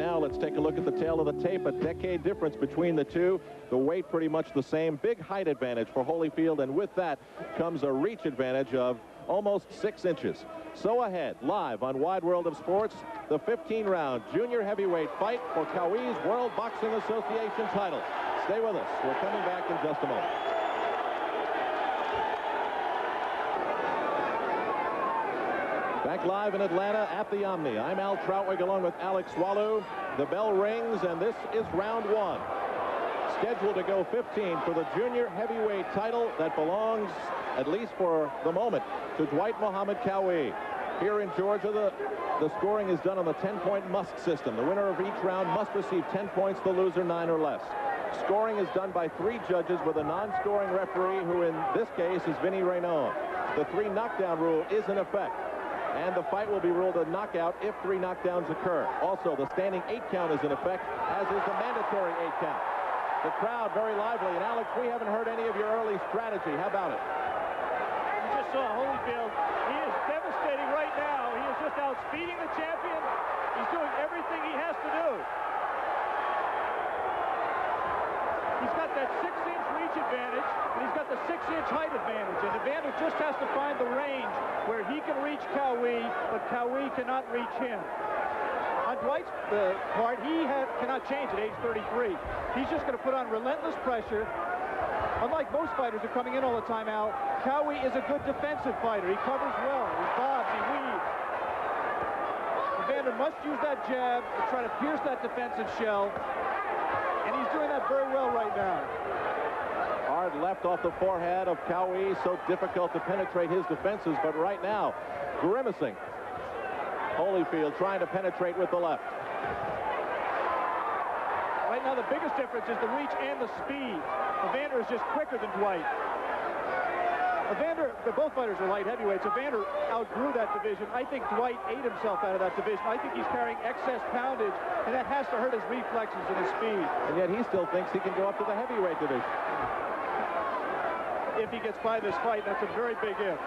Now let's take a look at the tail of the tape. A decade difference between the two. The weight pretty much the same. Big height advantage for Holyfield, and with that comes a reach advantage of almost 6 inches. So ahead, live on Wide World of Sports, the 15-round junior heavyweight fight for Qawi's World Boxing Association title. Stay with us. We're coming back in just a moment. Back live in Atlanta at the Omni. I'm Al Troutwig along with Alex Walu. The bell rings, and this is round 1. Scheduled to go 15 for the junior heavyweight title that belongs, at least for the moment, to Dwight Muhammad Qawi. Here in Georgia, the scoring is done on the 10-point must system. The winner of each round must receive 10 points, the loser 9 or less. Scoring is done by 3 judges with a non-scoring referee, who in this case is Vinny Raynon. The 3 knockdown rule is in effect, and the fight will be ruled a knockout if 3 knockdowns occur. Also, the standing 8 count is in effect, as is the mandatory 8 count. The crowd very lively, and Alex, we haven't heard any of your early strategy. How about it? You just saw Holyfield. He is devastating right now. He is just outspeeding the champion. He's doing everything he has to do. He's got that 6-inch reach advantage, and he's got the 6-inch height advantage. And Evander just has to find the range where he can reach Qawi, but Qawi cannot reach him. On Dwight's part, he cannot change at age 33. He's just going to put on relentless pressure. Unlike most fighters who are coming in all the time, Al, Qawi is a good defensive fighter. He covers well. He bobs, he weaves. Evander must use that jab to try to pierce that defensive shell. And he's doing that very well right now. Hard left off the forehead of Qawi, so difficult to penetrate his defenses, but right now, grimacing. Holyfield trying to penetrate with the left. Right now, the biggest difference is the reach and the speed. Evander is just quicker than Dwight. Both fighters are light heavyweights. Evander outgrew that division. I think Dwight ate himself out of that division. I think he's carrying excess poundage, and that has to hurt his reflexes and his speed. And yet he still thinks he can go up to the heavyweight division. If he gets by this fight, that's a very big if.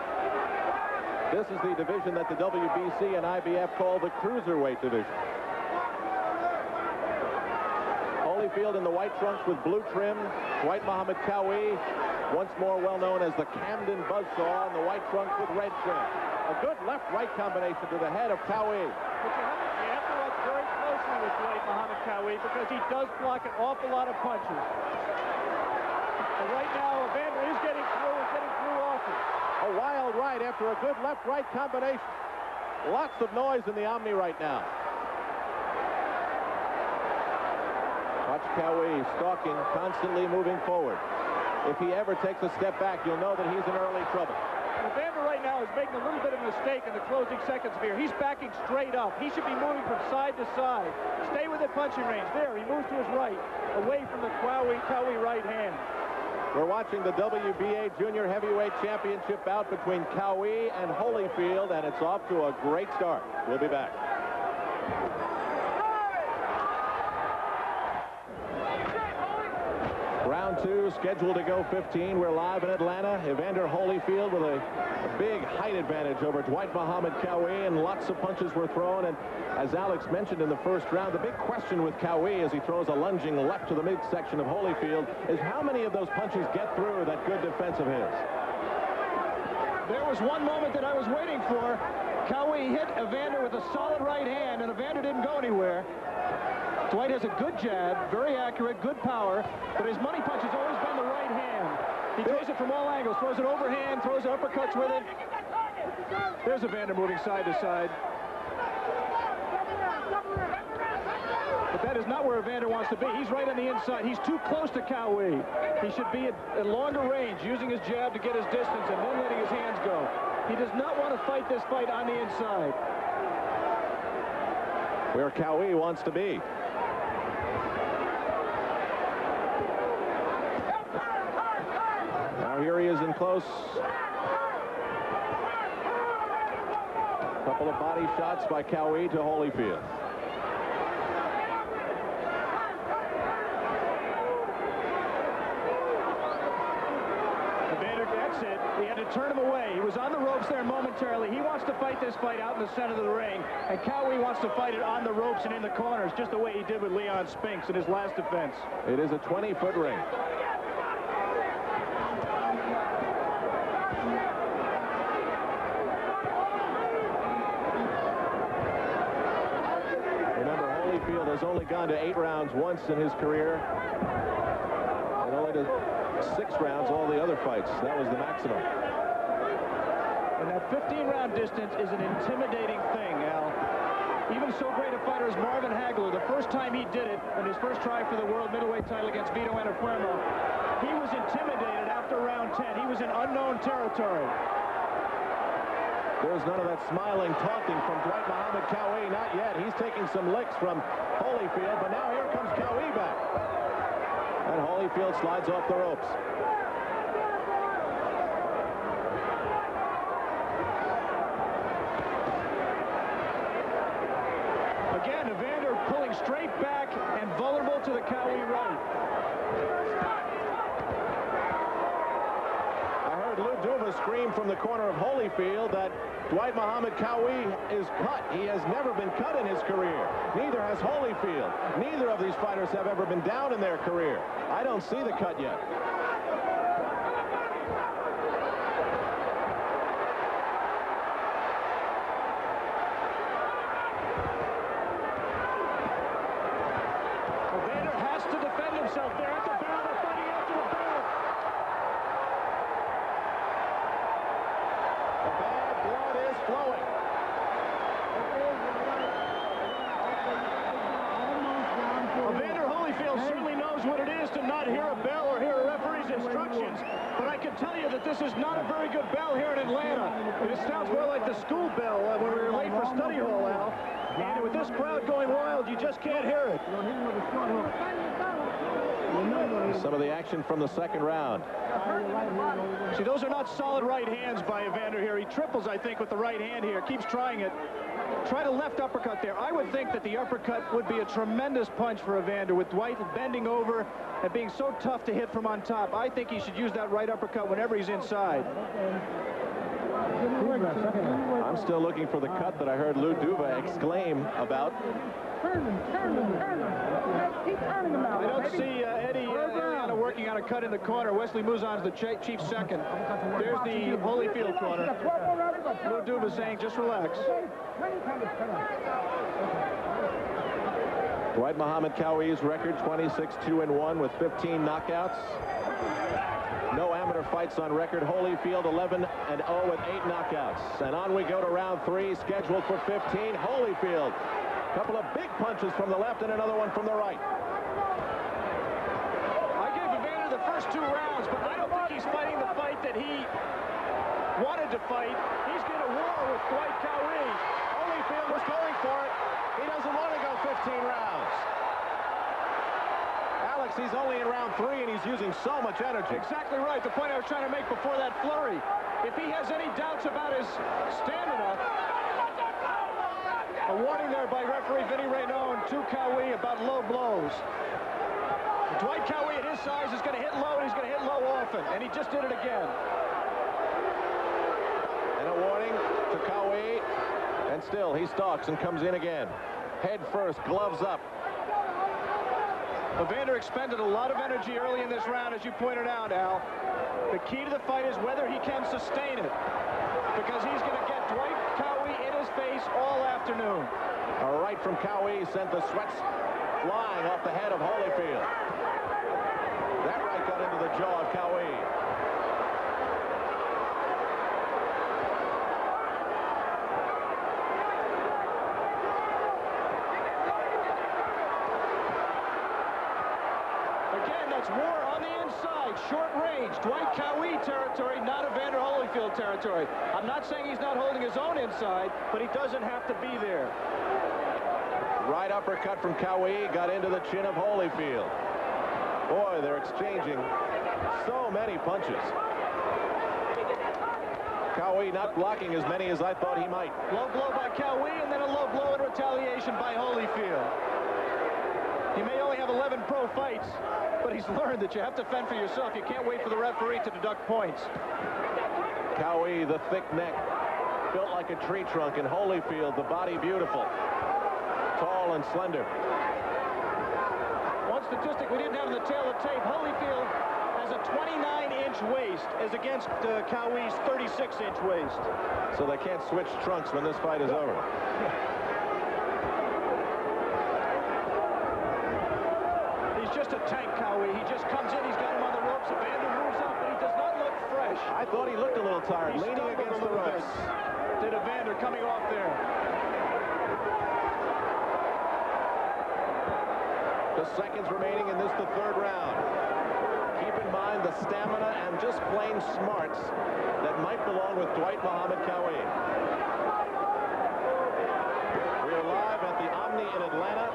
This is the division that the WBC and IBF call the cruiserweight division. Holyfield in the white trunks with blue trim. Dwight Muhammad Qawi, once more well known as the Camden Buzzsaw, in the white trunks with red trim. A good left-right combination to the head of Qawi. But you have to watch very closely with Dwight Muhammad Qawi, because he does block an awful lot of punches. But right now, Evander is getting through often. A wild right after a good left-right combination. Lots of noise in the Omni right now. Watch Qawi stalking, constantly moving forward. If he ever takes a step back, you'll know that he's in early trouble. Evander right now is making a little bit of a mistake in the closing seconds here. He's backing straight up. He should be moving from side to side. Stay within punching range. There, he moves to his right, away from the Qawi right hand. We're watching the WBA Junior Heavyweight Championship bout between Qawi and Holyfield, and it's off to a great start. We'll be back. Round 2, scheduled to go 15. We're live in Atlanta. Evander Holyfield with a big height advantage over Dwight Muhammad Qawi, and lots of punches were thrown. And as Alex mentioned in the first round, the big question with Qawi as he throws a lunging left to the midsection of Holyfield is how many of those punches get through that good defense of his. There was one moment that I was waiting for. Qawi hit Evander with a solid right hand, and Evander didn't go anywhere. Dwight has a good jab, very accurate, good power, but his money punch has always been the right hand. He throws it from all angles, throws it overhand, throws uppercuts with it. There's Evander moving side to side. But that is not where Evander wants to be. He's right on the inside. He's too close to Qawi. He should be at longer range, using his jab to get his distance and then letting his hands go. He does not want to fight this fight on the inside. Where Qawi wants to be. Now here he is in close. A couple of body shots by Qawi to Holyfield. Evander That's it. He had to turn him away. He was on the ropes there momentarily. He wants to fight this fight out in the center of the ring, and Qawi wants to fight it on the ropes and in the corners, just the way he did with Leon Spinks in his last defense. It is a 20-foot ring. Remember, Holyfield has only gone to 8 rounds once in his career, and only to 6 rounds all the other fights. That was the maximum. And that 15-round distance is an intimidating thing, Al. Even so great a fighter as Marvin Hagler, the first time he did it, in his first try for the world middleweight title against Vito Antuofermo, he was intimidated after round 10. He was in unknown territory. There's none of that smiling taunting from Dwight Muhammad Qawi. Not yet. He's taking some licks from Holyfield, but now here comes Qawi back. And Holyfield slides off the ropes. Again, Evander pulling straight back and vulnerable to the Qawi right. I heard Lou Duva scream from the corner of Holyfield that Dwight Muhammad Qawi is cut. He has never been cut in his career. Neither has Holyfield. Neither of these fighters have ever been down in their career. I don't see the cut yet. Evander has to defend himself there at the bell. They're fighting after the bell. The bad blood is flowing. Evander Holyfield certainly knows what it is to not hear a bell or hear a referee's instructions, but I can tell you that this is not a very good bell here in Atlanta. It sounds more like the school bell when we were late for study hall, Al. And with this crowd going wild, you just can't hear it. Some of the action from the second round. See, those are not solid right hands by Evander here. He triples, I think, with the right hand here. Keeps trying it. Tried a left uppercut there. I would think that the uppercut would be a tremendous punch for Evander, with Dwight bending over and being so tough to hit from on top. I think he should use that right uppercut whenever he's inside. I'm still looking for the cut that I heard Lou Duva exclaim about. I don't see Eddie Ariana working on a cut in the corner. Wesley Mouzon's the chief second. There's the Holyfield corner. Lou Duva saying, just relax. Dwight Muhammad Qawi's record, 26-2-1 with 15 knockouts. No amateur fights on record. Holyfield 11-0 with 8 knockouts. And on we go to round 3, scheduled for 15. Holyfield, a couple of big punches from the left and another one from the right. I gave Evander the first 2 rounds, but I don't think he's fighting the fight that he wanted to fight. He's going to war with Dwight Qawi. Holyfield was going for it. He doesn't want to go 15 rounds. Alex, he's only in round 3 and he's using so much energy. Exactly right. The point I was trying to make before that flurry. If he has any doubts about his stamina, a warning there by referee Vinny Raynon to Qawi about low blows. Dwight Qawi at his size is going to hit low, and he's going to hit low often, and he just did it again. And a warning to Qawi, and still he stalks and comes in again. Head first, gloves up. Evander expended a lot of energy early in this round, as you pointed out, Al. The key to the fight is whether he can sustain it, because he's going to get Dwight Qawi in his face all afternoon. A right from Qawi sent the sweats flying off the head of Holyfield. That right got into the jaw of Qawi. Again, that's war on the inside, short range, Dwight Qawi territory, not Evander Holyfield territory. I'm not saying he's not holding his own inside, but he doesn't have to be there. Right uppercut from Qawi got into the chin of Holyfield. Boy, they're exchanging so many punches. Qawi not blocking as many as I thought he might. Low blow by Qawi, and then a low blow in retaliation by Holyfield. He may only have 11 pro fights, but he's learned that you have to fend for yourself. You can't wait for the referee to deduct points. Qawi, the thick neck, built like a tree trunk, and Holyfield, the body beautiful, tall and slender. One statistic we didn't have in the tail of tape, Holyfield has a 29-inch waist as against Qawi's 36-inch waist. So they can't switch trunks when this fight is over. He's just a tank, Qawi. He just comes in, he's got him on the ropes. Evander moves up, but he does not look fresh. I thought he looked a little tired, leaning against the ropes. Did Evander coming off there. Just seconds remaining in this, the third round. Keep in mind the stamina and just plain smarts that might belong with Dwight Muhammad Qawi. We are live at the Omni in Atlanta.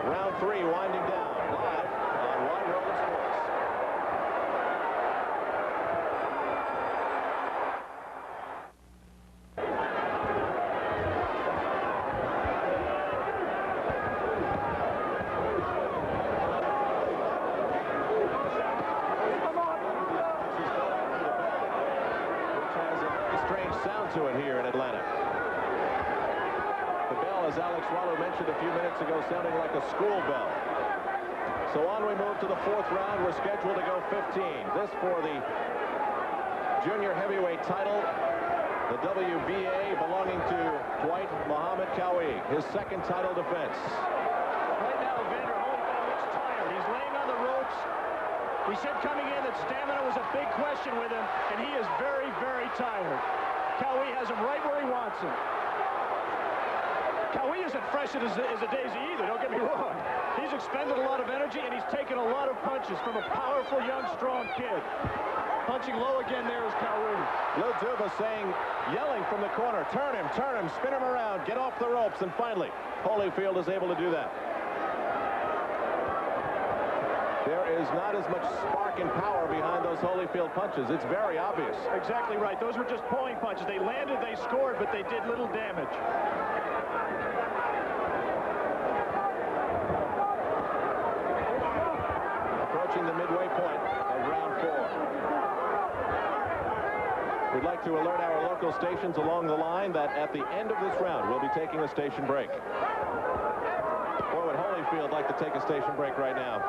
Round 3 winding down. Live on Wide World of Sports. To it here in Atlanta. The bell, as Alex Swallow mentioned a few minutes ago, sounding like a school bell. So on we move to the fourth round. We're scheduled to go 15. This for the junior heavyweight title, the WBA belonging to Dwight Muhammad Qawi, his second title defense. Right now, Evander Holyfield looks tired. He's laying on the ropes. He said coming in that stamina was a big question with him, and he is very, very tired. Qawi has him right where he wants him. Qawi isn't fresh as a daisy either, don't get me wrong. He's expended a lot of energy, and he's taken a lot of punches from a powerful, young, strong kid. Punching low again there is Qawi. Lou Duba saying, yelling from the corner, turn him, spin him around, get off the ropes, and finally, Holyfield is able to do that. There is not as much spark and power behind those Holyfield punches. It's very obvious. Exactly right. Those were just pulling punches. They landed, they scored, but they did little damage. Approaching the midway point of round 4. We'd like to alert our local stations along the line that at the end of this round, we'll be taking a station break. Boy, would Holyfield like to take a station break right now.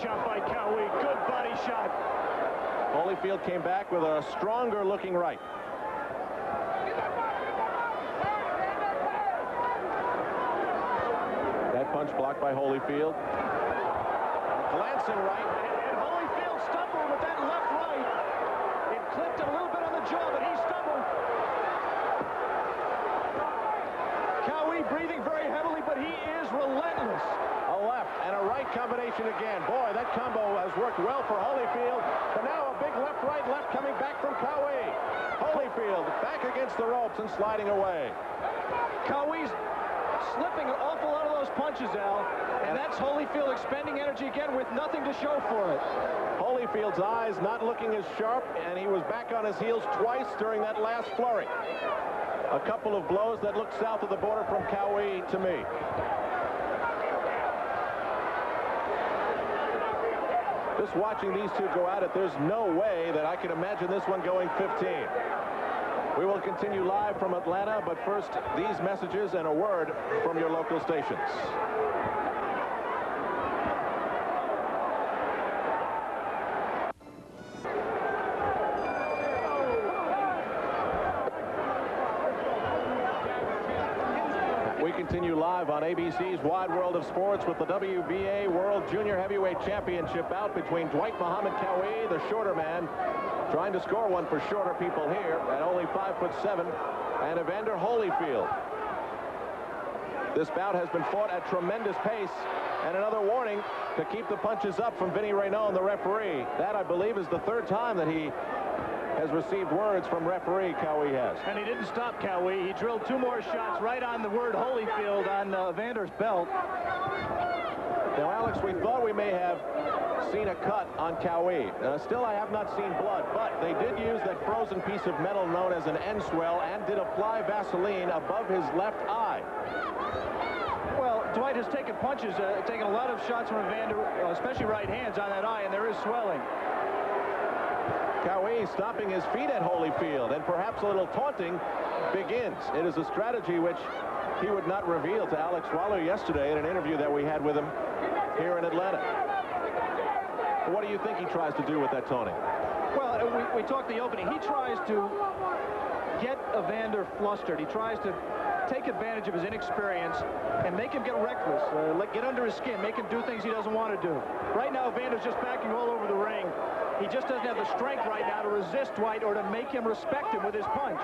Shot by Qawi. Good body shot. Holyfield came back with a stronger looking right. That punch blocked by Holyfield. Glancing right. And Holyfield stumbled with that left right. It clipped a little bit on the jaw, but he stumbled. Qawi breathing very heavily, but he is relentless. A left and a right combination again. Boy, that combo has worked well for Holyfield. But now a big left coming back from Qawi. Holyfield back against the ropes and sliding away. Qawi's slipping an awful lot of those punches, Al. And that's Holyfield expending energy again with nothing to show for it. Holyfield's eyes not looking as sharp, and he was back on his heels twice during that last flurry. A couple of blows that looked south of the border from Qawi to me. Just watching these two go at it, there's no way that I can imagine this one going 15. We will continue live from Atlanta, but first, these messages and a word from your local stations. We continue live on ABC's Wide World of Sports with the WBA World Junior Heavyweight Championship bout between Dwight Muhammad Qawi, the shorter man, trying to score one for shorter people here at only 5'7", and Evander Holyfield. This bout has been fought at tremendous pace, and another warning to keep the punches up from Vinny Raynon, the referee. That, I believe, is the third time that he has received words from referee. Qawi has. And he didn't stop Qawi. He drilled 2 more shots right on the word Holyfield on Evander's belt. Now, Alex, we thought we may have seen a cut on Qawi. Still, I have not seen blood, but they did use that frozen piece of metal known as an end swell and did apply Vaseline above his left eye. Well, Dwight has taken punches, taken a lot of shots from Evander, especially right hands on that eye, and there is swelling. Qawi stomping his feet at Holyfield, and perhaps a little taunting begins. It is a strategy which he would not reveal to Alex Swallow yesterday in an interview that we had with him here in Atlanta. What do you think he tries to do with that taunting? Well, we talked the opening. He tries to get Evander flustered. He tries to take advantage of his inexperience and make him get reckless, get under his skin, make him do things he doesn't want to do. Right now, Evander's just backing all over the ring. He just doesn't have the strength right now to resist Dwight or to make him respect him with his punch.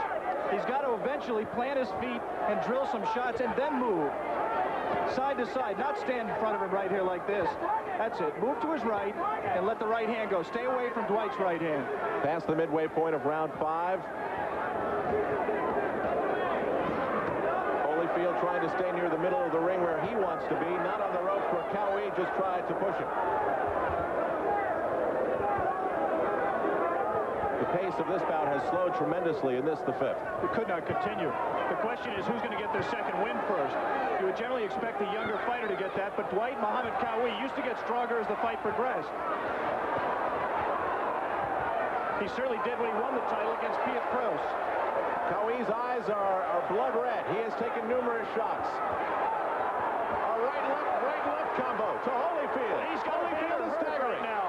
He's got to eventually plant his feet and drill some shots and then move side to side, not stand in front of him right here like this. That's it. Move to his right and let the right hand go. Stay away from Dwight's right hand. Past the midway point of round 5. Holyfield trying to stay near the middle of the ring where he wants to be, not on the ropes where Qawi just tried to push him. The pace of this bout has slowed tremendously in this, the 5th. It could not continue. The question is who's going to get their second win first. You would generally expect the younger fighter to get that, but Dwight Muhammad Qawi used to get stronger as the fight progressed. He certainly did when he won the title against Piet Proos. Qawi's eyes are blood red. He has taken numerous shots. A right-left combo to Holyfield. He's got Holyfield staggering now.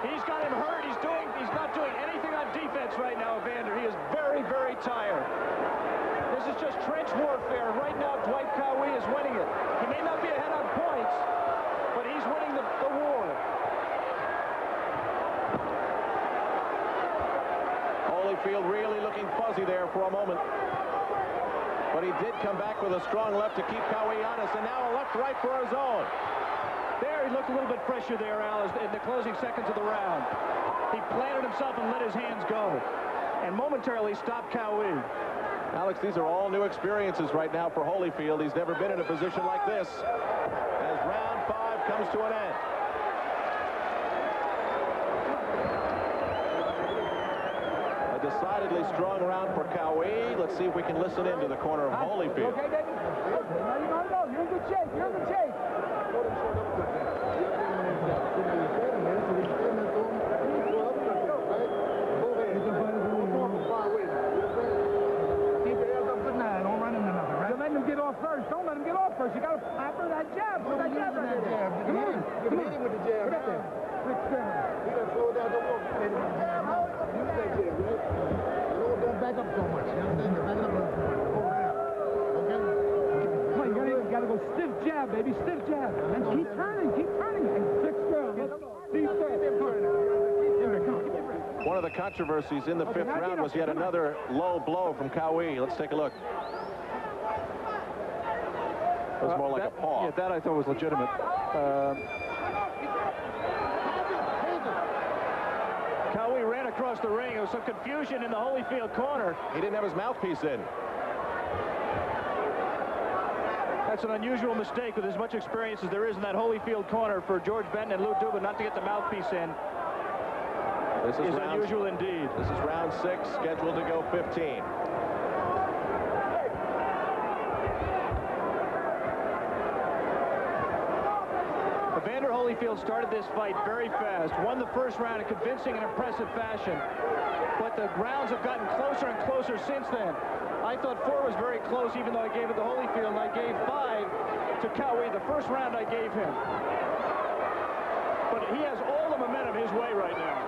He's got him hurt. He's not doing anything on defense right now, Evander. He is very, very tired. This is just trench warfare. Right now, Dwight Qawi is winning it. He may not be ahead on points, but he's winning the war. Holyfield really looking fuzzy there for a moment. But he did come back with a strong left to keep Qawi honest, and now a left-right for his own. There, he looked a little bit fresher there, Al, in the closing seconds of the round. He planted himself and let his hands go, and momentarily stopped Qawi. Alex, these are all new experiences right now for Holyfield. He's never been in a position like this as round 5 comes to an end. A decidedly strong round for Qawi. Let's see if we can listen in to the corner of Holyfield. Okay, David? Now you don't know. You're in good shape. You're in good shape. First. Don't let him get off first. You got to pepper that jab. Put that jab right there. Come on. You hit him with the jab. Get up there. You got to slow down. Don't walk. Use that jab, right? Don't back up so much. You understand? Back it up a little bit. Go right out. Okay? Come on, you got to go stiff jab, baby. Stiff jab. And keep turning. Keep turning. And fix down. One of the controversies in the 5th round was yet another low blow from Qawi. Let's take a look. It was more like a paw. Yeah, that I thought was legitimate. Qawi ran across the ring. There was some confusion in the Holyfield corner. He didn't have his mouthpiece in. That's an unusual mistake with as much experience as there is in that Holyfield corner for George Benton and Lou Dubin not to get the mouthpiece in. This is unusual indeed. This is round 6, scheduled to go 15. Evander Holyfield started this fight very fast, won the first round in convincing and impressive fashion, but the rounds have gotten closer and closer since then. I thought 4 was very close, even though I gave it to Holyfield, and I gave 5 to Qawi. The first round I gave him. But he has all the momentum his way right now.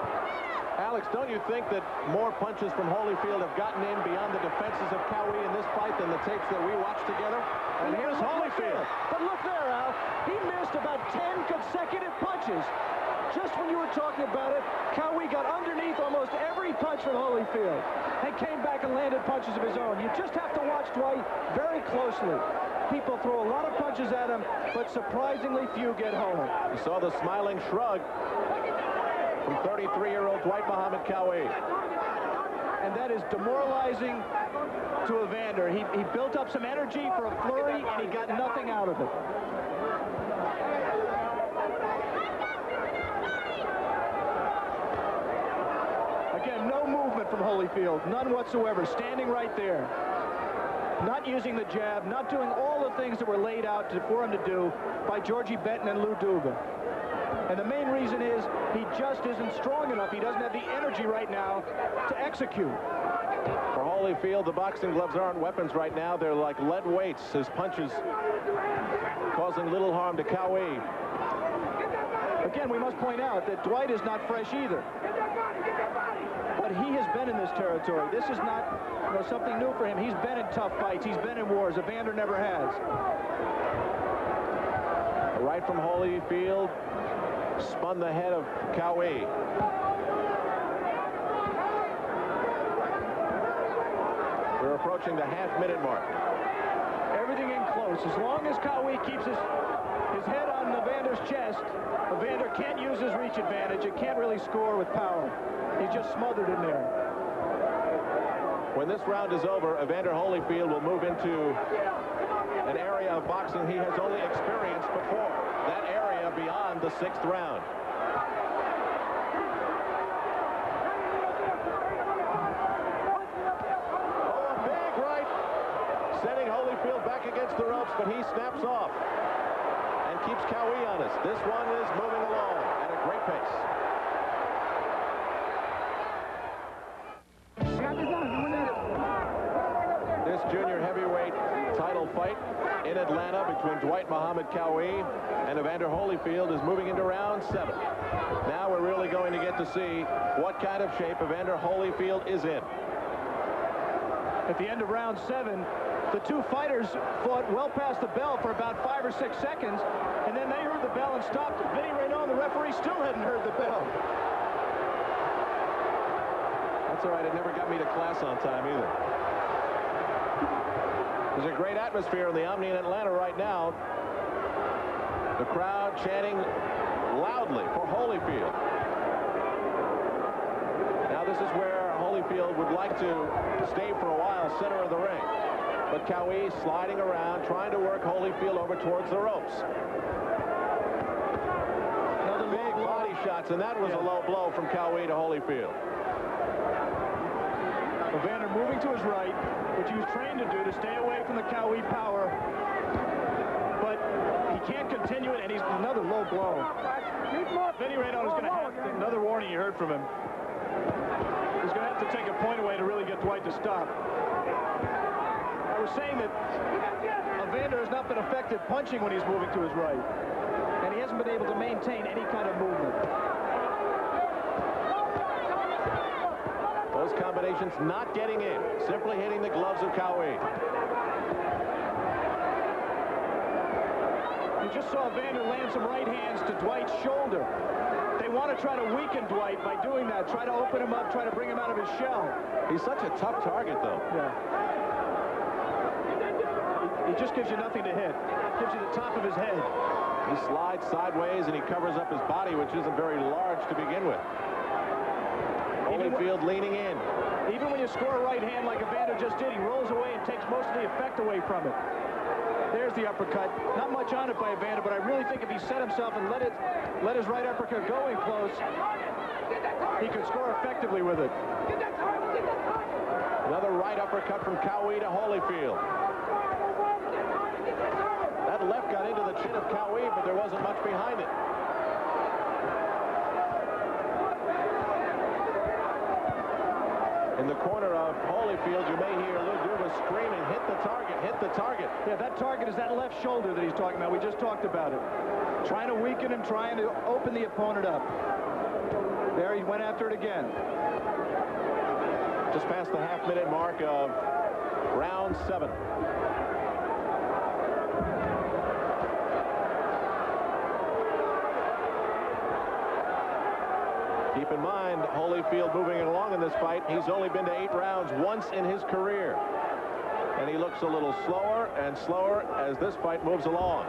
Alex, don't you think that more punches from Holyfield have gotten in beyond the defenses of Qawi in this fight than the tapes that we watched together? And here's Holyfield. But look there, Al. He missed about 10 consecutive punches. Just when you were talking about it, Qawi got underneath almost every punch from Holyfield and came back and landed punches of his own. You just have to watch Dwight very closely. People throw a lot of punches at him, but surprisingly few get home. You saw the smiling shrug from 33-year-old Dwight Muhammad Qawi. And that is demoralizing to Evander. He built up some energy for a flurry, and he got nothing out of it. from Holyfield. None whatsoever. Standing right there. Not using the jab, not doing all the things that were laid out for him to do by Georgie Benton and Lou Duva. And the main reason is he just isn't strong enough. He doesn't have the energy right now to execute. For Holyfield, the boxing gloves aren't weapons right now. They're like lead weights. His punches causing little harm to Qawi. Again, we must point out that Dwight is not fresh either. But he has been in this territory. This is not something new for him. He's been in tough fights. He's been in wars. Evander never has. Right from Holyfield, spun the head of Qawi. We're approaching the half-minute mark. Everything in close. As long as Qawi keeps his head on Evander's chest, Evander can't use his reach advantage. It can't really score with power. He's just smothered in there. When this round is over, Evander Holyfield will move into an area of boxing he has only experienced before. That area beyond the 6th round. Oh, a big right. Sending Holyfield back against the ropes, but he snaps off and keeps Qawi honest. This one is moving along at a great pace. This junior heavyweight title fight in Atlanta between Dwight Muhammad Qawi and Evander Holyfield is moving into round 7. Now we're really going to get to see what kind of shape Evander Holyfield is in. At the end of round 7, the two fighters fought well past the bell for about 5 or 6 seconds, and then they heard the bell and stopped. Vinny Raynon, the referee, still hadn't heard the bell. That's all right. It never got me to class on time either. There's a great atmosphere in the Omni in Atlanta right now. The crowd chanting loudly for Holyfield. Now this is where Holyfield would like to stay for a while, center of the ring. But Qawi sliding around, trying to work Holyfield over towards the ropes. Another big body shots, and that was a low blow from Qawi to Holyfield. Evander moving to his right, which he was trained to do to stay away from the Qawi power. But he can't continue it, and he's another low blow. Vinny Raynon is going to have to, another warning you heard from him. He's going to have to take a point away to really get Dwight to stop. I was saying that Evander has not been effective punching when he's moving to his right, and he hasn't been able to maintain any kind of movement. Those combinations not getting in, simply hitting the gloves of Qawi. You just saw Evander land some right hands to Dwight's shoulder. They want to try to weaken Dwight by doing that, try to open him up, try to bring him out of his shell. He's such a tough target, though. Yeah. He just gives you nothing to hit. Gives you the top of his head. He slides sideways and he covers up his body, which isn't very large to begin with. Holyfield leaning in. Even when you score a right hand like Evander just did, he rolls away and takes most of the effect away from it. There's the uppercut. Not much on it by Evander, but I really think if he set himself and let his right uppercut go in close, he could score effectively with it. Another right uppercut from Qawi to Holyfield. That left got into the chin of Qawi, but there wasn't much behind it. In the corner of Holyfield, you may hear Lou Duva screaming, hit the target, hit the target. Yeah, that target is that left shoulder that he's talking about. We just talked about it. Trying to weaken him, trying to open the opponent up. There he went after it again. Just past the half-minute mark of round 7. Keep in mind, Holyfield moving along in this fight. He's only been to 8 rounds once in his career. And he looks a little slower and slower as this fight moves along.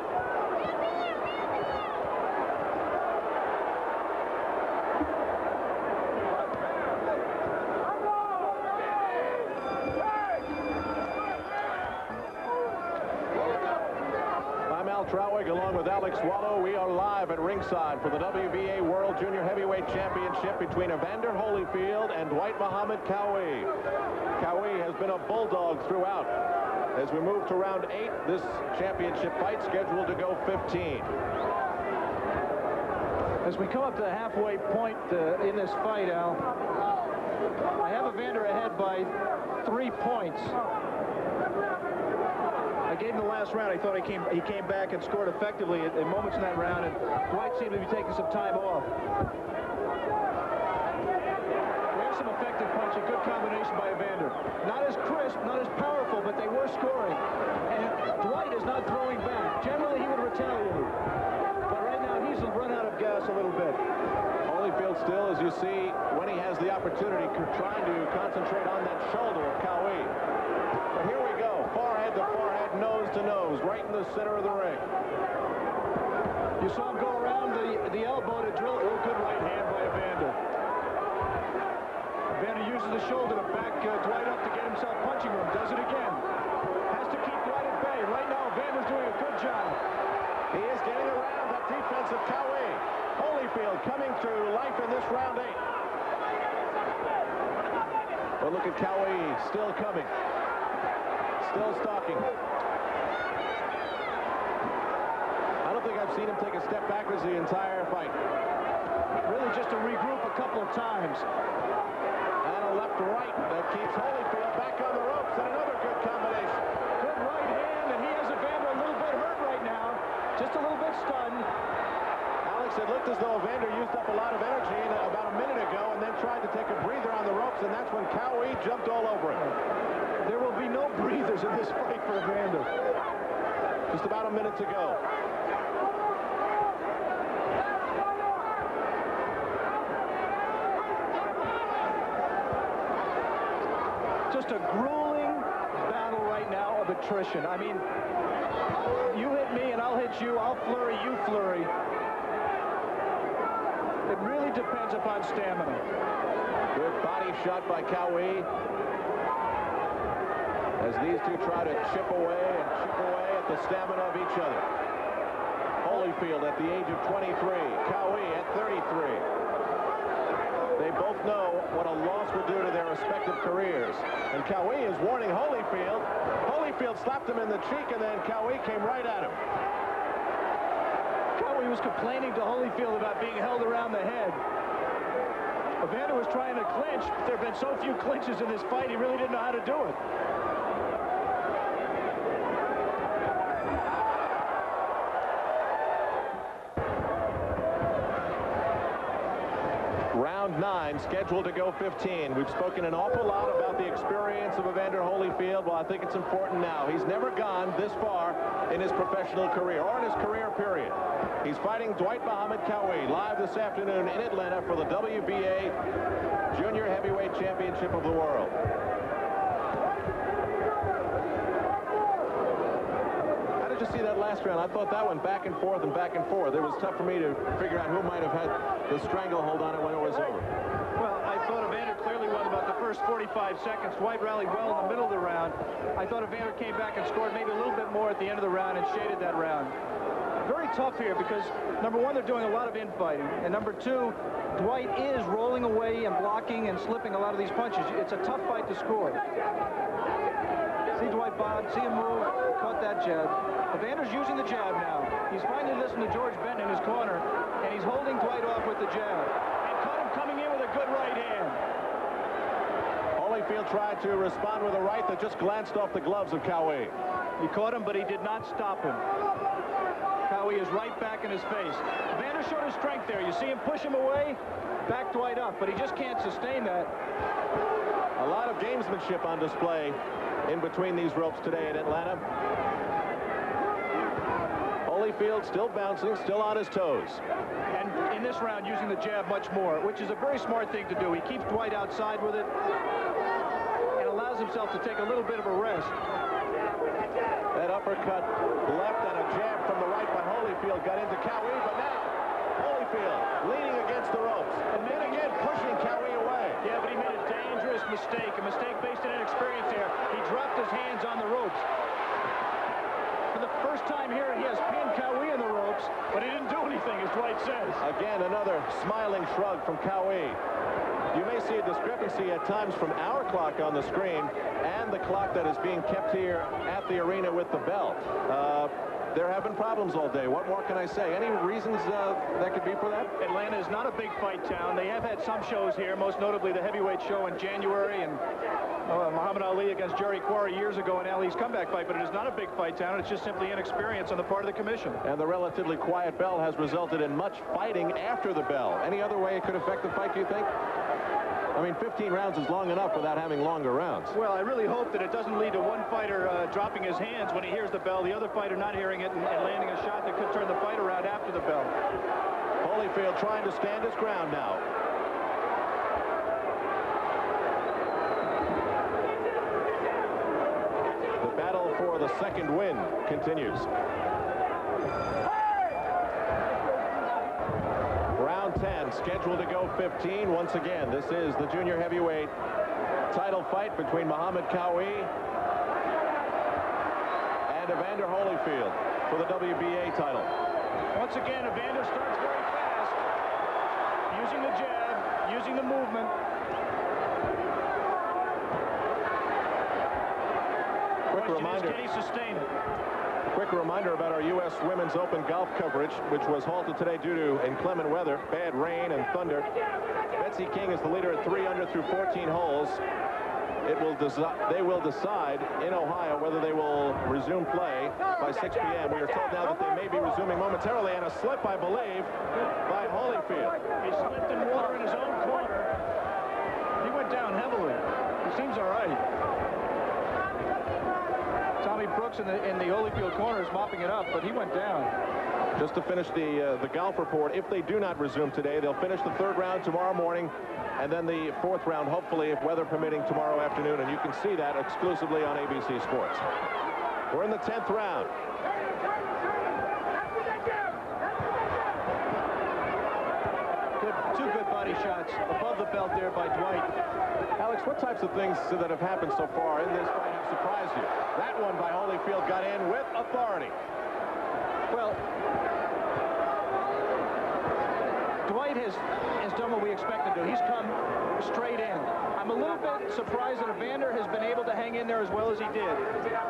Al Trautwig along with Alex Swallow. We are live at ringside for the WBA World Junior Heavyweight Championship between Evander Holyfield and Dwight Muhammad Qawi. Qawi has been a bulldog throughout. As we move to round 8, this championship fight scheduled to go 15. As we come up to the halfway point in this fight, Al, I have Evander ahead by 3 points. I gave him the last round. I thought he came back and scored effectively at moments in that round, and Dwight seemed to be taking some time off. There's some effective punching, good combination by Evander. Not as crisp, not as powerful, but they were scoring. And Dwight is not throwing back. Generally, he would retaliate. But right now, he's run out of gas a little bit. Holyfield still, as you see, when he has the opportunity, trying to concentrate on that shoulder of Qawi. But here we go, forehead to forehead, nose to nose, right in the center of the ring. You saw him go around the elbow to drill. Oh, good right hand by Evander. Evander uses the shoulder to back Dwight up to get himself punching room. Does it again. Has to keep Dwight at bay. Right now, Evander's doing a good job. He is getting around that defense of Qawi. Holyfield coming to life in this round 8. But look at Qawi, still coming. Still stalking. I don't think I've seen him take a step backwards the entire fight. Really just to regroup a couple of times. And a left to right that keeps Holyfield back on the ropes, and another good combination. Good right hand, and he has Evander a little bit hurt right now. Just a little bit stunned. Alex, it looked as though Evander used up a lot of energy about a minute ago and then tried to take a breather on the ropes, and that's when Qawi jumped all over him. There will be no breathers in this fight for Evander. Just about a minute to go. Just a grueling battle right now of attrition. I mean, you hit me and I'll hit you. I'll flurry, you flurry. It really depends upon stamina. Good body shot by Qawi. As these two try to chip away at the stamina of each other. Holyfield at the age of 23. Qawi at 33. They both know what a loss will do to their respective careers. And Qawi is warning Holyfield. Holyfield slapped him in the cheek, and then Qawi came right at him. Qawi was complaining to Holyfield about being held around the head. Evander was trying to clinch. There have been so few clinches in this fight, he really didn't know how to do it. Round 9 scheduled to go 15. We've spoken an awful lot about the experience of Evander Holyfield. Well, I think it's important now. He's never gone this far in his professional career or in his career period. He's fighting Dwight Muhammad Qawi live this afternoon in Atlanta for the WBA Junior Heavyweight Championship of the World. How did you see that last round? I thought that went back and forth and back and forth. It was tough for me to figure out who might have had the stranglehold on it when it was over. Well, I thought Evander clearly won about the first 45 seconds. Dwight rallied well in the middle of the round. I thought Evander came back and scored maybe a little bit more at the end of the round and shaded that round. Very tough here because, number one, they're doing a lot of infighting. And number two, Dwight is rolling away and blocking and slipping a lot of these punches. It's a tough fight to score. See Dwight bob, see him move, caught that jab. Evander's using the jab now. He's finally listened to George Benton in his corner, and he's holding Dwight off with the jab. And caught him coming in with a good right hand. Holyfield tried to respond with a right that just glanced off the gloves of Qawi. He caught him, but he did not stop him. Qawi is right back in his face. Evander showed his strength there. You see him push him away, back Dwight up, but he just can't sustain that. A lot of gamesmanship on display in between these ropes today in Atlanta. Holyfield still bouncing, still on his toes. And in this round, using the jab much more, which is a very smart thing to do. He keeps Dwight outside with it and allows himself to take a little bit of a rest. That uppercut left and a jab from the right by Holyfield got into Qawi, but now Holyfield leaning against the ropes and then again pushing Qawi away. Yeah, but he made a dangerous mistake, a mistake based on inexperience there. He dropped his hands on the ropes. For the first time here he has pinned Qawi in the ropes, but he didn't do anything, as Dwight says. Again, another smiling shrug from Qawi. You may see a discrepancy at times from our clock on the screen and the clock that is being kept here at the arena with the belt. There have been problems all day. What more can I say? Any reasons that could be for that? Atlanta is not a big fight town. They have had some shows here, most notably the heavyweight show in January and Muhammad Ali against Jerry Quarry years ago in Ali's comeback fight, but it is not a big fight town. It's just simply inexperience on the part of the commission. And the relatively quiet bell has resulted in much fighting after the bell. Any other way it could affect the fight, do you think? I mean, 15 rounds is long enough without having longer rounds. Well, I really hope that it doesn't lead to one fighter dropping his hands when he hears the bell, the other fighter not hearing it and landing a shot that could turn the fight around after the bell. Holyfield trying to stand his ground now. The battle for the second win continues. Round 10, scheduled to go 15. Once again, this is the junior heavyweight title fight between Muhammad Qawi and Evander Holyfield for the WBA title. Once again, Evander starts very fast, using the jab, using the movement. Quick reminder. Can he sustain it? Quick reminder about our U.S. Women's Open golf coverage, which was halted today due to inclement weather, bad rain and thunder. Betsy King is the leader at 3 under through 14 holes. They will decide in Ohio whether they will resume play by 6 p.m. We are told now that they may be resuming momentarily, and a slip, I believe, by Holyfield. He slipped in water in his own corner. He went down heavily. He seems all right. Tommy Brooks in the Holyfield corner is mopping it up, but he went down. Just to finish the golf report, if they do not resume today, they'll finish the third round tomorrow morning, and then the fourth round, hopefully, if weather permitting, tomorrow afternoon, and you can see that exclusively on ABC Sports. We're in the 10th round. Two good body shots above the belt there by Dwight. Alex, what types of things that have happened so far in this fight have surprised you? That one by Holyfield got in with authority. Well, Dwight has done what we expected to do. He's come straight in. I'm a little bit surprised that Evander has been able to hang in there as well as he did.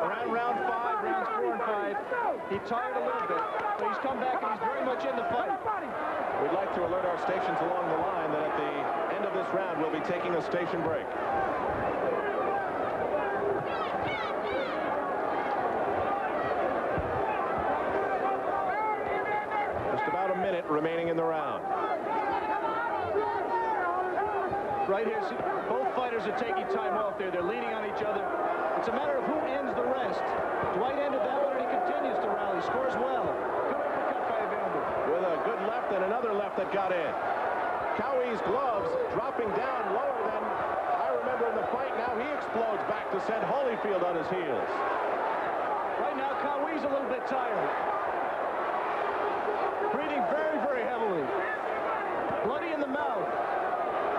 Around round 5, rounds 4 and 5, he tired a little bit, but he's come back and he's very much in the fight. We'd like to alert our stations along the line that at the end of this round, we'll be taking a station break. Just about a minute remaining in the round. Right here, both fighters are taking time off there. They're leaning on each other. It's a matter of who ends the rest. Dwight ended that one, and he continues to rally. Scores well. Good uppercut by Evander. With a good left and another left that got in. Qawi's gloves dropping down lower than I remember in the fight. Now he explodes back to send Holyfield on his heels. Right now, Qawi's a little bit tired. Breathing very, very heavily. Bloody in the mouth.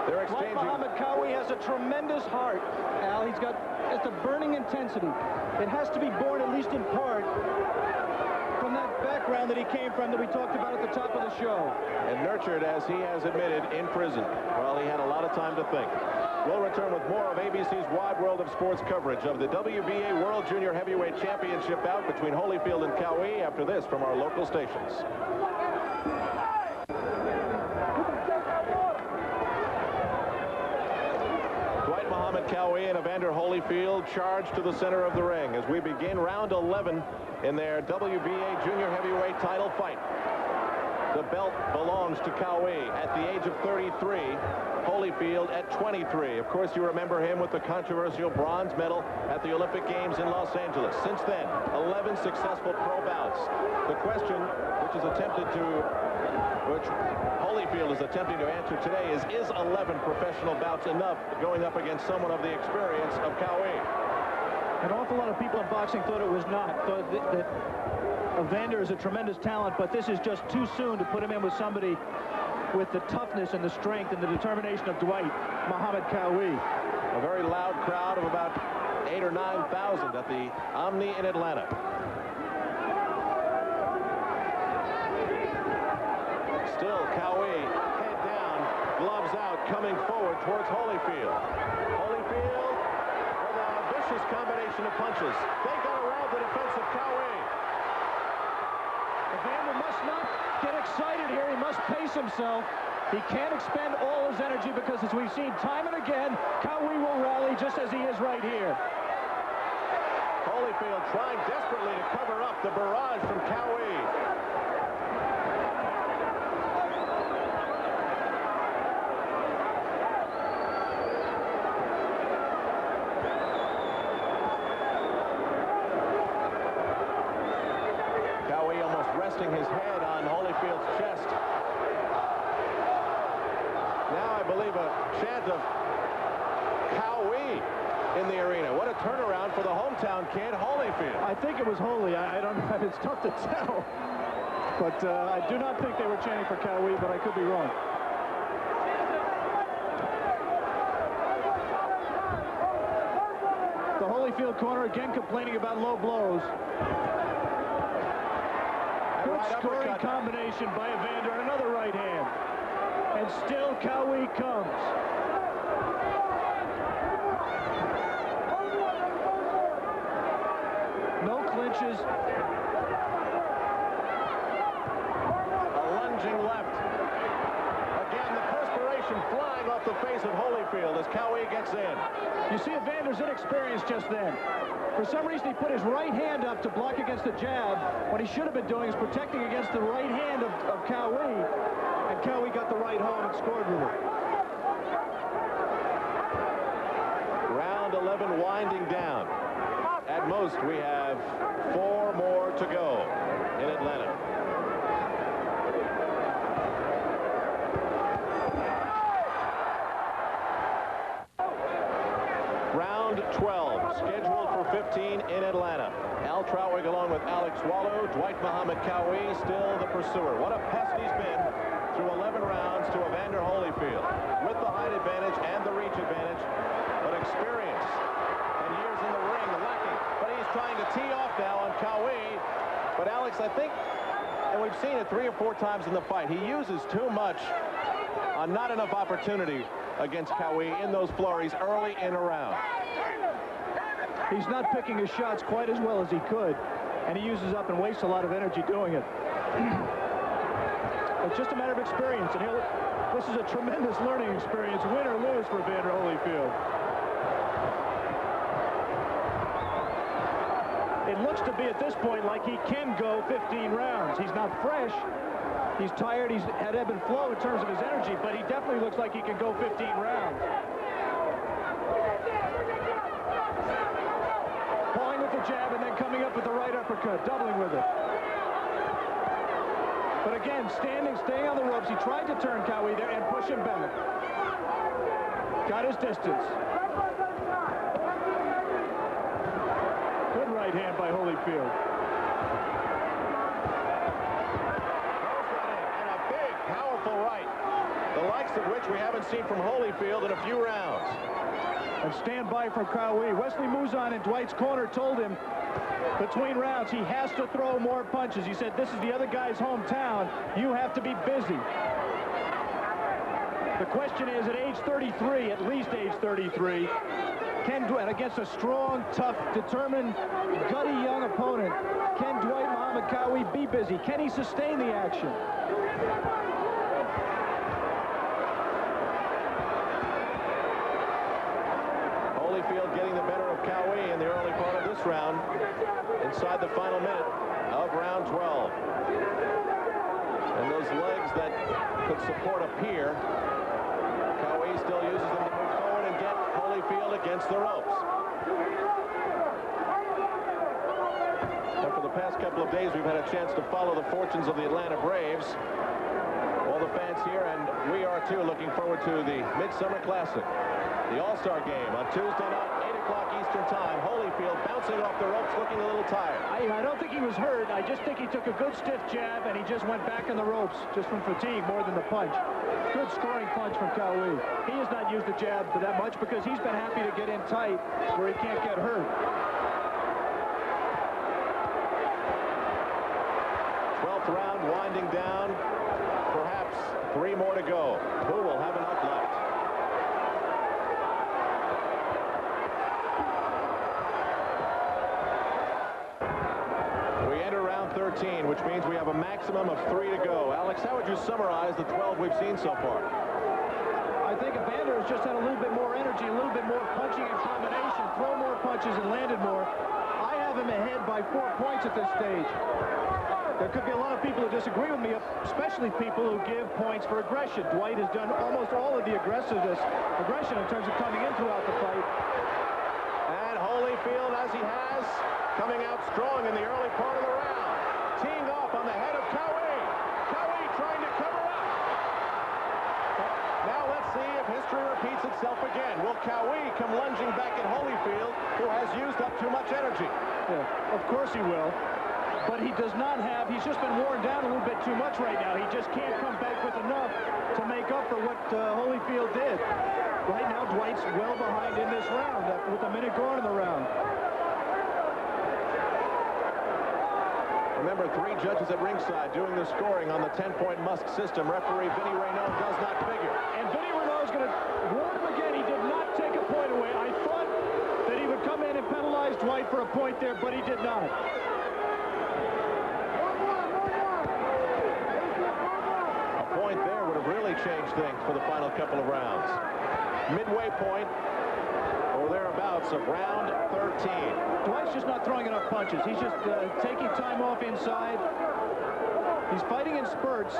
They're exchanging. Muhammad Qawi has a tremendous heart, Al. He's got just a burning intensity. It has to be born, at least in part, from that background that he came from that we talked about at the top of the show. And nurtured, as he has admitted, in prison. Well, he had a lot of time to think. We'll return with more of ABC's Wide World of Sports coverage of the WBA World Junior Heavyweight Championship bout between Holyfield and Qawi after this from our local stations. Dwight Muhammad Qawi and Evander Holyfield charge to the center of the ring as we begin round 11 in their WBA Junior Heavyweight title fight. The belt belongs to Qawi at the age of 33, Holyfield at 23. Of course, you remember him with the controversial bronze medal at the Olympic Games in Los Angeles. Since then, 11 successful pro bouts. The question, which Holyfield is attempting to answer today, is 11 professional bouts enough going up against someone of the experience of Qawi? An awful lot of people in boxing thought it was not. Thought that Evander is a tremendous talent, but this is just too soon to put him in with somebody with the toughness and the strength and the determination of Dwight Muhammad Qawi. A very loud crowd of about 8,000 or 9,000 at the Omni in Atlanta. Still Qawi, head down, gloves out, coming forward towards Holyfield. Holyfield with a vicious combination of punches. They got around the defense of Qawi. Evander must not get excited here. He must pace himself. He can't expend all his energy because, as we've seen time and again, Qawi will rally just as he is right here. Holyfield trying desperately to cover up the barrage from Qawi. Qawi almost resting his head on Holyfield's chest. Now I believe a chant of Qawi in the arena. What a turnaround for the hometown kid, Holyfield. I think it was Holy. I don't know. It's tough to tell. But I do not think they were chanting for Qawi, but I could be wrong. The Holyfield corner again complaining about low blows. Good scoring combination by Evander and another right hand. And still Qawi comes. No clinches. A lunging left. Again, the perspiration flying off the face of Holyfield as Qawi gets in. You see Evander's inexperience just then. For some reason, he put his right hand up to block against the jab. What he should have been doing is protecting against the right hand of Qawi. And Qawi got the right home and scored with it. Round 11 winding down. At most, we have 4 more to go in Atlanta. Round 12, scheduled for 15 in Atlanta. Al Trautwig along with Alex Wallo, Dwight Muhammad Qawi still the pursuer. What a pest he's been through 11 rounds to Evander Holyfield with the height advantage and the reach advantage, but experience and years in the ring lacking. But he's trying to tee off now on Qawi. But Alex, I think, and we've seen it 3 or 4 times in the fight, he uses too much on not enough opportunity against Qawi in those flurries early in a round. He's not picking his shots quite as well as he could, and he uses up and wastes a lot of energy doing it. It's just a matter of experience, and this is a tremendous learning experience, win or lose for Evander Holyfield. It looks to be at this point like he can go 15 rounds. He's not fresh. He's tired. He's had ebb and flow in terms of his energy, but he definitely looks like he can go 15 rounds. Pulling with the jab and then coming up with the right uppercut, doubling with it. But again, staying on the ropes. He tried to turn Qawi there and push him back. Got his distance. Good right hand by Holyfield. And a big, powerful right. The likes of which we haven't seen from Holyfield in a few rounds. And stand by from Qawi. Wesley Mouzon in Dwight's corner told him between rounds he has to throw more punches. He said, this is the other guy's hometown. You have to be busy. The question is, at age 33, at least age 33, can Dwight, against a strong, tough, determined, gutty young opponent, can Dwight Muhammad Qawi be busy? Can he sustain the action? Holyfield getting the better of Qawi in the early part of this round, inside the final minute of round 12. And those legs that could support a pier, Qawi still uses them to move forward and get Holyfield against the ropes. And for the past couple of days, we've had a chance to follow the fortunes of the Atlanta Braves. All the fans here, and we are too, looking forward to the Midsummer Classic. The All-Star game on Tuesday night, 8 o'clock Eastern time. Holyfield bouncing off the ropes, looking a little tired. I don't think he was hurt. I just think he took a good stiff jab, and he just went back in the ropes, just from fatigue more than the punch. Good scoring punch from Qawi. He has not used the jab that much because he's been happy to get in tight where he can't get hurt. 12 Fourth round winding down. Perhaps 3 more to go. Who will have enough left? We enter round 13, which means we have a maximum of 3 to go. Alex, how would you summarize the 12 we've seen so far? I think Evander has just had a little bit more energy, a little bit more punching and combination, throw more punches and landed more. I have him ahead by 4 points at this stage. There could be a lot of people who disagree with me, especially people who give points for aggression. Dwight has done almost all of the aggression in terms of coming in throughout the fight. And Holyfield, as he has, coming out strong in the early part of the round. Teeing off on the head of Qawi. Qawi trying to cover up. Now let's see if history repeats itself again. Will Qawi come lunging back at Holyfield, who has used up too much energy? Yeah, of course he will. But he does not have, he's just been worn down a little bit too much right now. He just can't come back with enough to make up for what Holyfield did. Right now, Dwight's well behind in this round with a minute gone in the round. Remember, 3 judges at ringside doing the scoring on the 10-point Musk system. Referee Vinny Renaud does not figure. And Vinny Renaud is going to warn him again. He did not take a point away. I thought that he would come in and penalize Dwight for a point there, but he did not. Change things for the final couple of rounds. Midway point or thereabouts of round 13. Dwight's just not throwing enough punches. He's just taking time off inside. He's fighting in spurts.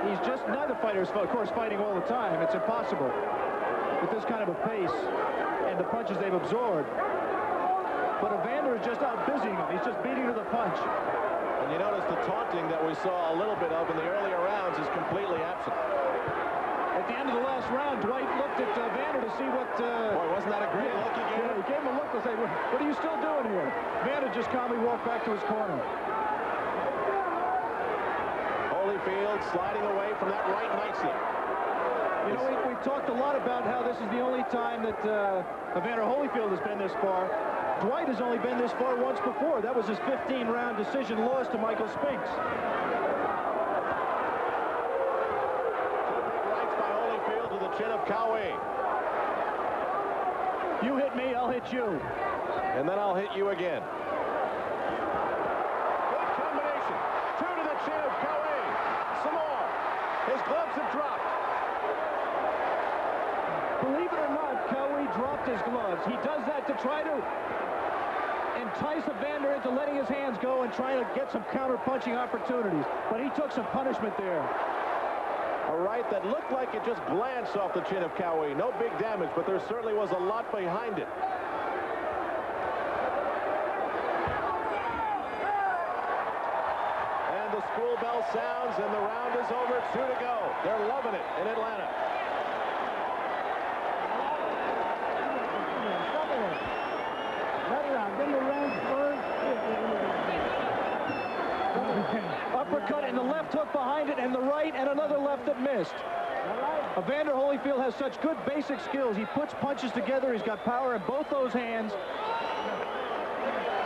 He's just, neither fighter is, of course, fighting all the time. It's impossible with this kind of a pace and the punches they've absorbed. But Evander is just out busying him. He's just beating to the punch. And you notice the taunting that we saw a little bit of in the earlier rounds is completely absent. At the end of the last round, Dwight looked at Evander to see what... Boy, wasn't that a great look he gave him? He gave him a look to say, what are you still doing here? Evander just calmly walked back to his corner. Holyfield sliding away from that right nicely. You know, we've talked a lot about how this is the only time that Evander Holyfield has been this far. Dwight has only been this far once before. That was his 15-round decision loss to Michael Spinks. Chin of Qawi. You hit me, I'll hit you. And then I'll hit you again. Good combination. 2 to the chin of Qawi. Some more. His gloves have dropped. Believe it or not, Qawi dropped his gloves. He does that to try to entice Evander into letting his hands go and trying to get some counter-punching opportunities. But he took some punishment there. A right that looked like it just glanced off the chin of Qawi. No big damage, but there certainly was a lot behind it. And the school bell sounds, and the round is over. 2 to go. They're loving it in Atlanta. Uppercut and the left hook behind it, and the right, and another left that missed. Evander Holyfield has such good basic skills. He puts punches together. He's got power in both those hands.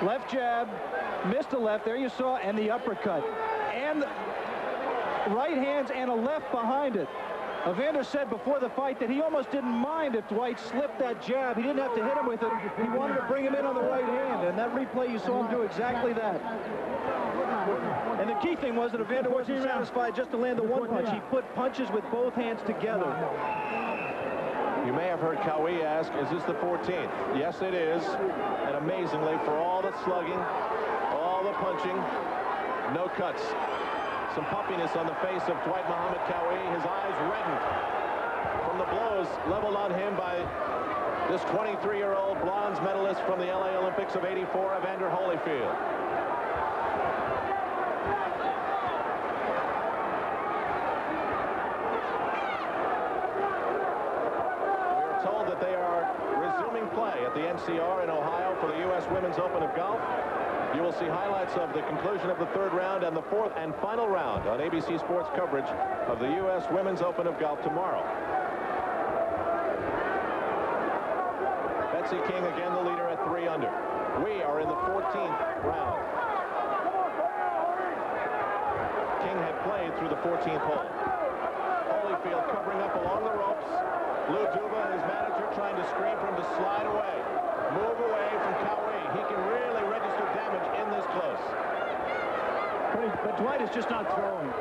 Left jab, missed a left. There you saw, and the uppercut. And right hands and a left behind it. Evander said before the fight that he almost didn't mind if Dwight slipped that jab. He didn't have to hit him with it. He wanted to bring him in on the right hand. And that replay, you saw him do exactly that. And the key thing was that Evander wasn't satisfied just to land the one punch. He put punches with both hands together. You may have heard Qawi ask, is this the 14th? Yes, it is. And amazingly, for all the slugging, all the punching, no cuts. Some puffiness on the face of Dwight Muhammad Qawi. His eyes reddened from the blows leveled on him by this 23-year-old bronze medalist from the LA Olympics of '84, Evander Holyfield. We're told that they are resuming play at the NCR in Ohio for the U.S. Women's Open of Golf. You will see highlights of the conclusion of the 3rd round and the 4th and final round on ABC Sports coverage of the U.S. Women's Open of Golf tomorrow. Betsy King again the leader at 3 under. We are in the 14th round. King right through the 14th hole. Holyfield covering up along the ropes. Lou Duva, his manager, trying to screen for him to slide away. Move away from Qawi. He can really register damage in this close. But Dwight is just not throwing.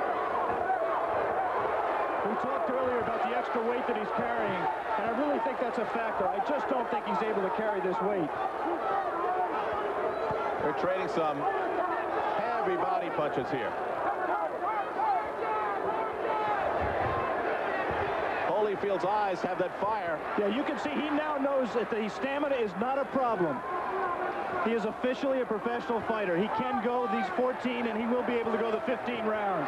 We talked earlier about the extra weight that he's carrying, and I really think that's a factor. I just don't think he's able to carry this weight. They're trading some heavy body punches here. Holyfield's eyes have that fire. Yeah, you can see he now knows that the stamina is not a problem. He is officially a professional fighter. He can go these 14, and he will be able to go the 15 rounds.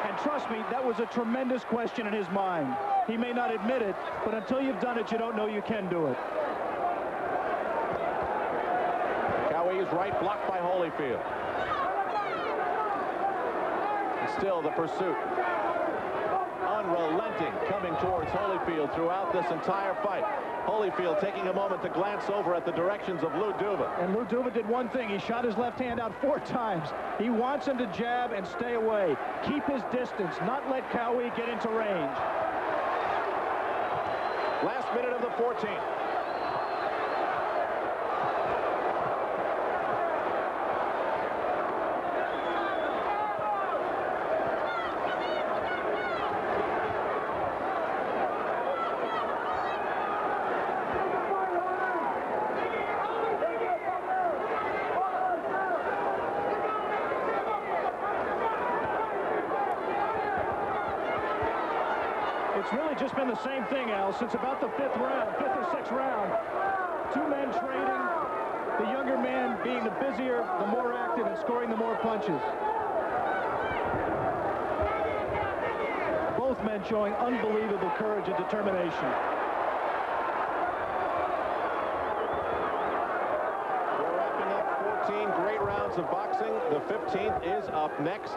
And trust me, that was a tremendous question in his mind. He may not admit it, but until you've done it, you don't know you can do it. Qawi's right blocked by Holyfield. And still the pursuit. Unrelenting coming towards Holyfield throughout this entire fight. Holyfield taking a moment to glance over at the directions of Lou Duva. And Lou Duva did one thing. He shot his left hand out 4 times. He wants him to jab and stay away. Keep his distance, not let Qawi get into range. Last minute of the 14th. It's really just been the same thing, Al, since about the 5th or 6th round. 2 men trading, the younger man being the busier, the more active, and scoring the more punches. Both men showing unbelievable courage and determination. We're wrapping up 14 great rounds of boxing. The 15th is up next,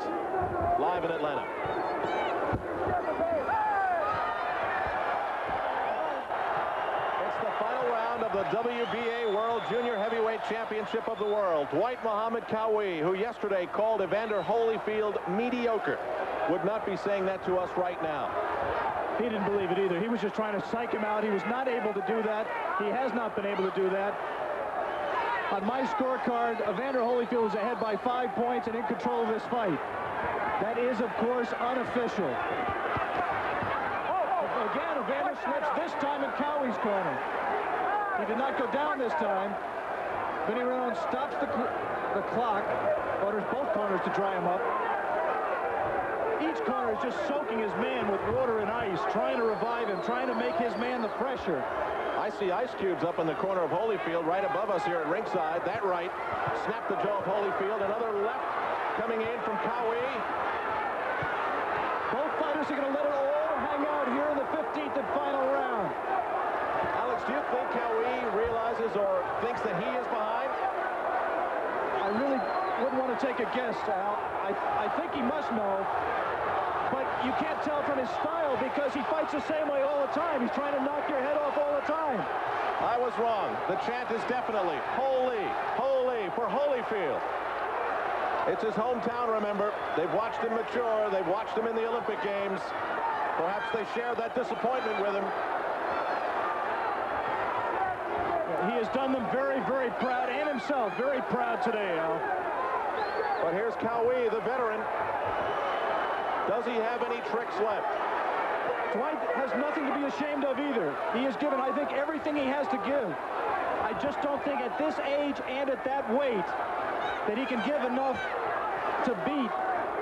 live in Atlanta. The WBA World Junior Heavyweight Championship of the World. Dwight Muhammad Qawi, who yesterday called Evander Holyfield mediocre, would not be saying that to us right now. He didn't believe it either. He was just trying to psych him out. He was not able to do that. He has not been able to do that. On my scorecard, Evander Holyfield is ahead by 5 points and in control of this fight. That is, of course, unofficial. Again, Evander slips, this time in Qawi's corner. He did not go down this time. Vinny Raynon stops the clock, orders both corners to dry him up. Each corner is just soaking his man with water and ice, trying to revive him, trying to make his man the pressure. I see ice cubes up in the corner of Holyfield right above us here at ringside. That right snapped the jaw of Holyfield. Another left coming in from Qawi. Both fighters are going to let it all hang out here in the 15th and final round. Alex, do you think Qawi realizes or thinks that he is behind? I really wouldn't want to take a guess, Al. I think he must know, but you can't tell from his style because he fights the same way all the time. He's trying to knock your head off all the time. I was wrong. The chant is definitely holy, holy for Holyfield. It's his hometown, remember. They've watched him mature. They've watched him in the Olympic Games. Perhaps they share that disappointment with him. He has done them very, very proud, and himself very proud today, Al. But here's Qawi, the veteran. Does he have any tricks left? Dwight has nothing to be ashamed of either. He has given, I think, everything he has to give. I just don't think at this age and at that weight that he can give enough to beat.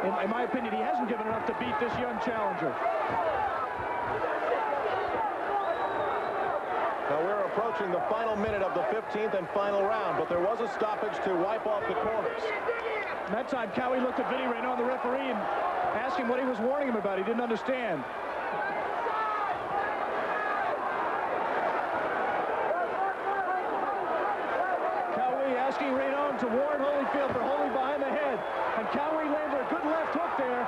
In my opinion, he hasn't given enough to beat this young challenger. Now we're approaching the final minute of the 15th and final round, but there was a stoppage to wipe off the corners. And that time, Qawi looked at Vinny Raynon, the referee, and asked him what he was warning him about. He didn't understand. Qawi asking Raynon to warn Holyfield for holding behind the head. And Qawi landed a good left hook there.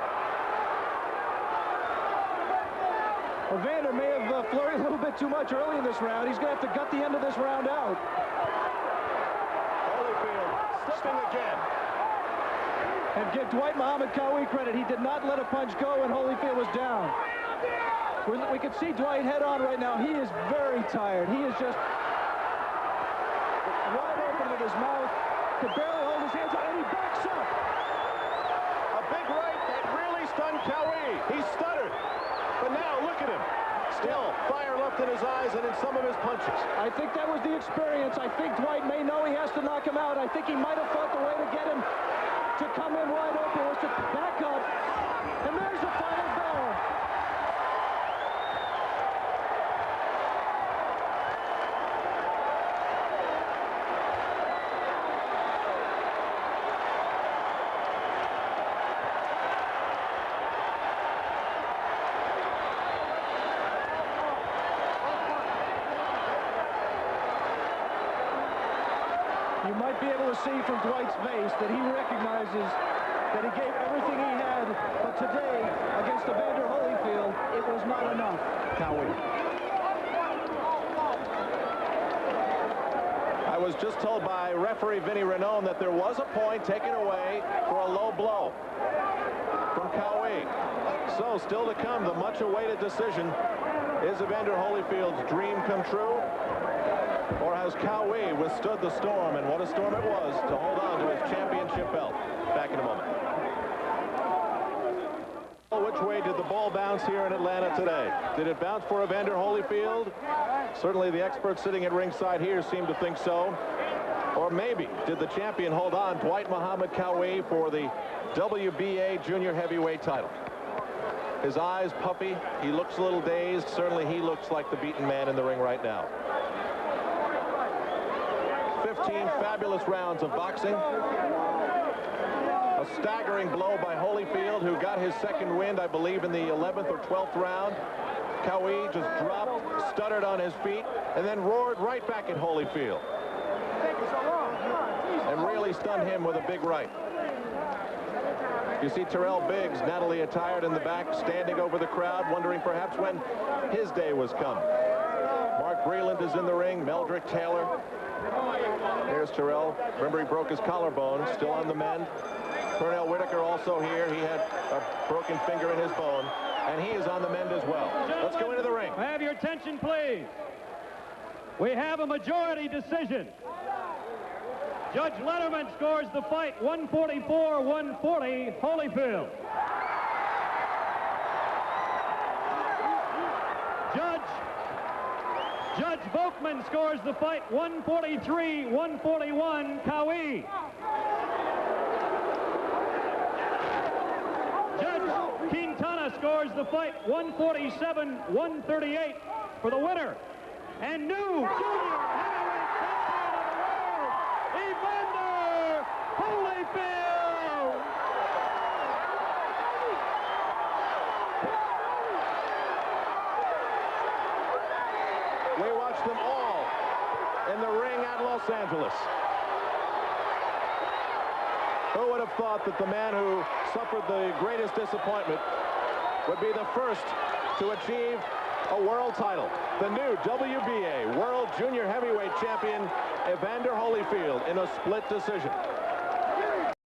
Evander may have flurried a little bit too much early in this round. He's going to have to gut the end of this round out. Holyfield slipping again. And give Dwight Muhammad Qawi credit. He did not let a punch go when Holyfield was down. We can see Dwight head on right now. He is very tired. He is just wide open with his mouth. Could barely hold his hands up, and he backs up. A big right that really stunned Qawi. He stuttered. But now, look at him. Still, fire left in his eyes and in some of his punches. I think that was the experience. I think Dwight may know he has to knock him out. I think he might have thought the way to get him to come in wide open was to back up. And there's the final bell. You might be able to see from Dwight's face that he recognizes that he gave everything he had, but today, against Evander Holyfield, it was not enough. Qawi. I was just told by referee Vinny Renone that there was a point taken away for a low blow from Qawi. So, still to come, the much-awaited decision. Is Evander Holyfield's dream come true? Or has Qawi withstood the storm, and what a storm it was, to hold on to his championship belt? Back in a moment. Which way did the ball bounce here in Atlanta today? Did it bounce for Evander Holyfield? Certainly the experts sitting at ringside here seem to think so. Or maybe did the champion hold on, Dwight Muhammad Qawi, for the WBA junior heavyweight title? His eyes puffy. He looks a little dazed. Certainly he looks like the beaten man in the ring right now. 15 fabulous rounds of boxing. A staggering blow by Holyfield, who got his second wind, I believe, in the 11th or 12th round. Qawi just dropped, stuttered on his feet, and then roared right back at Holyfield. And really stunned him with a big right. You see Terrell Biggs, Natalie attired in the back, standing over the crowd, wondering perhaps when his day was come. Mark Breland is in the ring, Meldrick Taylor. Here's Terrell. Remember, he broke his collarbone, still on the mend. Pernell Whitaker also here. He had a broken finger in his bone, and he is on the mend as well. Let's go into the ring. Have your attention, please. We have a majority decision. Judge Letterman scores the fight 144-140, Holyfield. Judge Volkman scores the fight 143-141, Qawi. Judge Quintana scores the fight 147-138 for the winner. And new junior heavyweight champion of the world, Evander Holyfield. We watched them all in the ring at Los Angeles. Who would have thought that the man who suffered the greatest disappointment would be the first to achieve a world title? The new WBA World Junior Heavyweight Champion, Evander Holyfield, in a split decision.